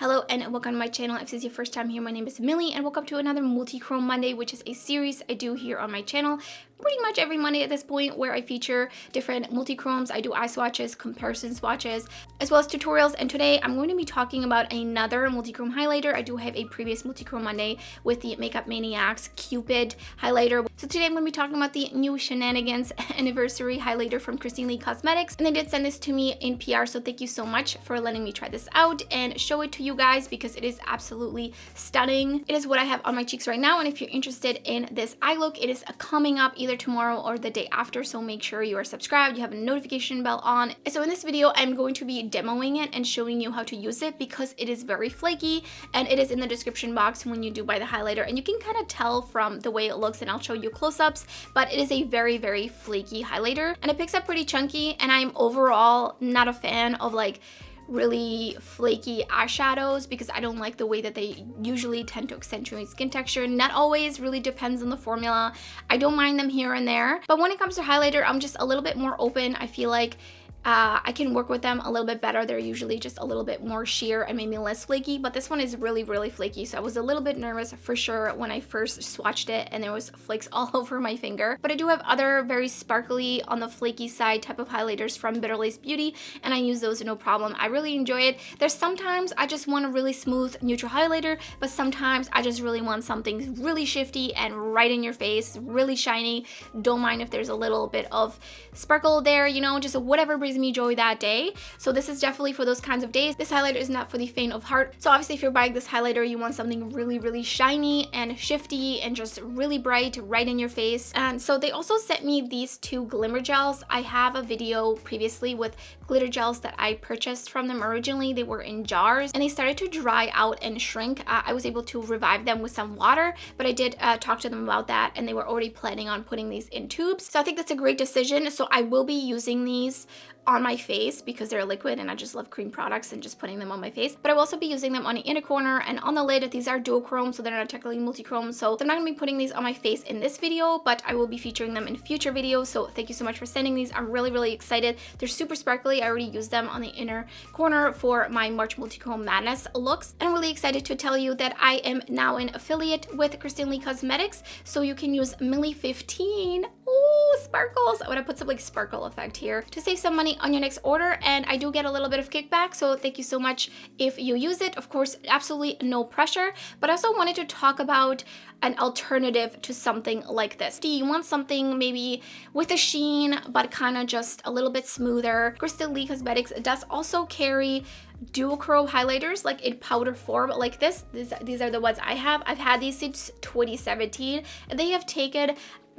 Hello and welcome to my channel. If this is your first time here, my name is Millie and welcome to another Multichrome Monday, which is a series I do here on my channel pretty much every Monday at this point, where I feature different multichromes. I do eye swatches, comparison swatches, as well as tutorials. And today I'm going to be talking about another multichrome highlighter. I do have a previous multichrome Monday with the Makeup Maniacs Cupid highlighter. So today I'm going to be talking about the new Shenanigans Anniversary highlighter from Kristen Leigh Cosmetics. And they did send this to me in PR, so thank you so much for letting me try this out and show it to you guys because it is absolutely stunning. It is what I have on my cheeks right now, and if you're interested in this eye look, it is coming up either tomorrow or the day after, so make sure you are subscribed, you have a notification bell on. So in this video I'm going to be demoing it and showing you how to use it because it is very flaky, and it is in the description box when you do buy the highlighter, and you can kind of tell from the way it looks, and I'll show you close-ups, but it is a very flaky highlighter and it picks up pretty chunky, and I'm overall not a fan of like really flaky eyeshadows because I don't like the way that they usually tend to accentuate skin texture. Not always, really depends on the formula. I don't mind them here and there, but when it comes to highlighter, I'm just a little bit more open. I feel like I can work with them a little bit better. They're usually just a little bit more sheer and maybe less flaky, but this one is really flaky, so I was a little bit nervous for sure when I first swatched it and there was flakes all over my finger. But I do have other very sparkly on the flaky side type of highlighters from Bitter Lace Beauty, and I use those no problem. I really enjoy it. There's sometimes I just want a really smooth neutral highlighter, but sometimes I just really want something really shifty and right in your face, really shiny. Don't mind if there's a little bit of sparkle there, you know, just whatever brings me joy that day. So this is definitely for those kinds of days. This highlighter is not for the faint of heart. So obviously if you're buying this highlighter, you want something really shiny and shifty and just really bright right in your face. And so they also sent me these two Glimmer gels. I have a video previously with glitter gels that I purchased from them originally. They were in jars and they started to dry out and shrink. I was able to revive them with some water, but I did talk to them about that, and they were already planning on putting these in tubes. So I think that's a great decision. So I will be using these on my face because they're liquid and I just love cream products and just putting them on my face. But I will also be using them on the inner corner and on the lid. These are duochrome, so they're not technically multichrome. So I'm not going to be putting these on my face in this video, but I will be featuring them in future videos. So thank you so much for sending these. I'm really excited. They're super sparkly. I already used them on the inner corner for my March Multichrome Madness looks. And I'm really excited to tell you that I am now an affiliate with Kristen Leigh Cosmetics. So you can use Millie15. Ooh, sparkles. I want to put some like sparkle effect here to save some money on your next order, and I do get a little bit of kickback, so thank you so much if you use it. Of course, absolutely no pressure, but I also wanted to talk about an alternative to something like this. Do you want something maybe with a sheen but kind of just a little bit smoother? Kristen Leigh Cosmetics does also carry duochrome highlighters like in powder form like this. These are the ones I have. I've had these since 2017 and they have taken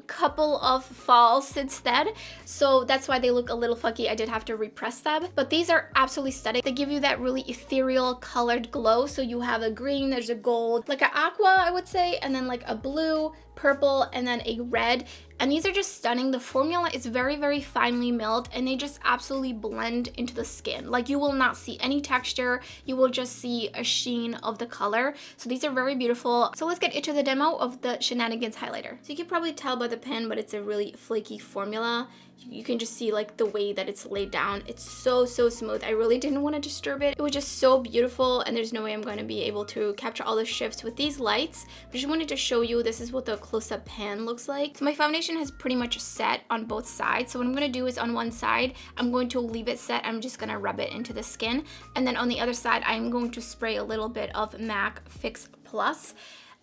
couple of falls since then, so that's why they look a little funky. I did have to repress them, but these are absolutely stunning. They give you that really ethereal colored glow. So you have a green, there's a gold, like an aqua I would say, and then like a blue, purple, and then a red. And these are just stunning. The formula is very finely milled and they just absolutely blend into the skin. Like you will not see any texture, you will just see a sheen of the color. So these are very beautiful. So let's get into the demo of the Shenanigans highlighter. So you can probably tell by the pen, but it's a really flaky formula. You can just see like the way that it's laid down. It's so smooth. I really didn't want to disturb it. It was just so beautiful, and there's no way I'm going to be able to capture all the shifts with these lights. I just wanted to show you this is what the close-up pan looks like. So my foundation has pretty much set on both sides. So what I'm going to do is on one side, I'm going to leave it set. I'm just going to rub it into the skin. And then on the other side, I'm going to spray a little bit of MAC Fix Plus.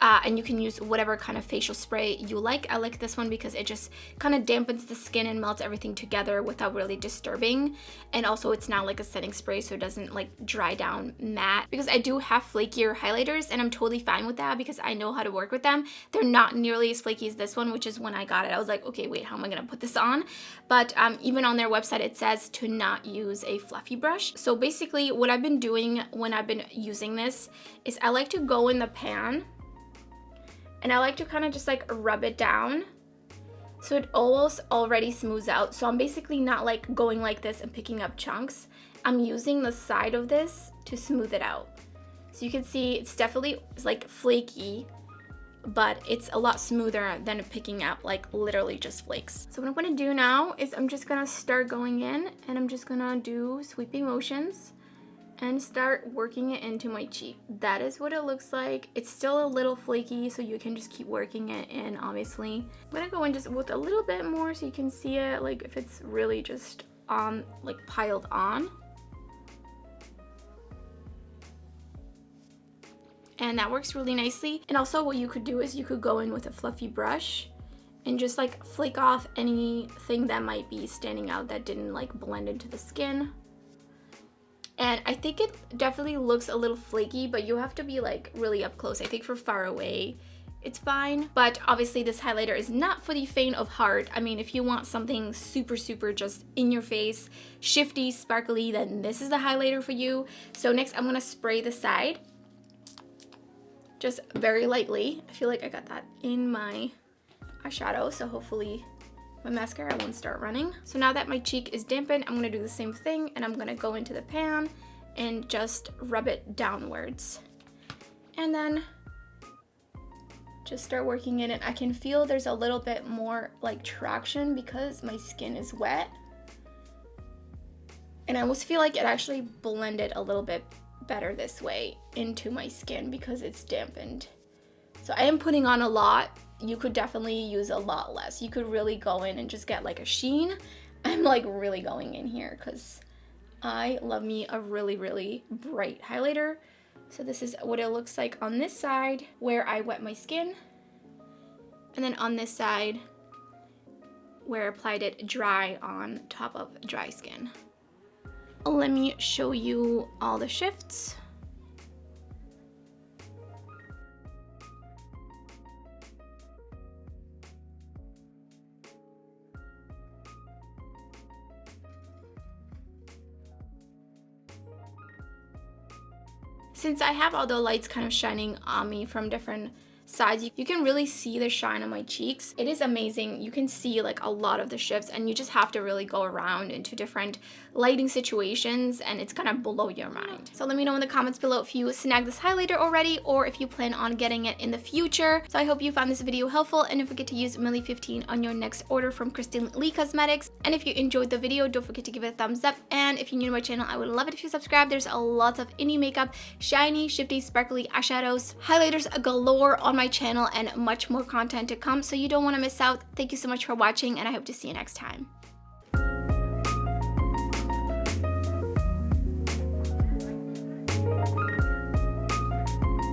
And you can use whatever kind of facial spray you like. I like this one because it just kind of dampens the skin and melts everything together without really disturbing. And also it's not like a setting spray, so it doesn't like dry down matte. Because I do have flakier highlighters and I'm totally fine with that because I know how to work with them. They're not nearly as flaky as this one, which is when I got it. I was like, okay, wait, how am I gonna put this on? But even on their website, it says to not use a fluffy brush. So basically what I've been doing when I've been using this is I like to go in the pan and I like to kind of just like rub it down so it almost already smooths out. So I'm basically not like going like this and picking up chunks. I'm using the side of this to smooth it out. So you can see it's definitely like flaky, but it's a lot smoother than picking up like literally just flakes. So what I'm gonna do now is I'm just gonna start going in and I'm just gonna do sweeping motions and start working it into my cheek. That is what it looks like. It's still a little flaky, so you can just keep working it in, obviously. I'm gonna go in just with a little bit more so you can see it, like if it's really just on, like piled on. And that works really nicely. And also what you could do is you could go in with a fluffy brush and just like flake off anything that might be standing out that didn't like blend into the skin. And I think it definitely looks a little flaky, but you have to be like really up close. I think for far away, it's fine. But obviously this highlighter is not for the faint of heart. I mean, if you want something super, super just in your face, shifty, sparkly, then this is the highlighter for you. So next I'm gonna spray the side, just very lightly. I feel like I got that in my eyeshadow, so hopefully my mascara won't start running. So now that my cheek is dampened, I'm gonna do the same thing, and I'm gonna go into the pan and just rub it downwards. And then just start working in it. I can feel there's a little bit more like traction because my skin is wet. And I almost feel like it actually blended a little bit better this way into my skin because it's dampened. So I am putting on a lot. You could definitely use a lot less. You could really go in and just get like a sheen. I'm like really going in here because I love me a really, really bright highlighter. So this is what it looks like on this side where I wet my skin. And then on this side where I applied it dry on top of dry skin. Let me show you all the shifts. Since I have all the lights kind of shining on me from different sides, you can really see the shine on my cheeks. It is amazing. You can see like a lot of the shifts, and you just have to really go around into different lighting situations and it's gonna blow your mind. So let me know in the comments below if you snagged this highlighter already or if you plan on getting it in the future. So I hope you found this video helpful, and don't forget to use Millie15 on your next order from Kristen Leigh Cosmetics. And if you enjoyed the video, don't forget to give it a thumbs up. And if you're new to my channel, I would love it if you subscribe. There's a lot of indie makeup, shiny, shifty, sparkly eyeshadows, highlighters galore on my channel, and much more content to come, so you don't want to miss out. Thank you so much for watching, and I hope to see you next time.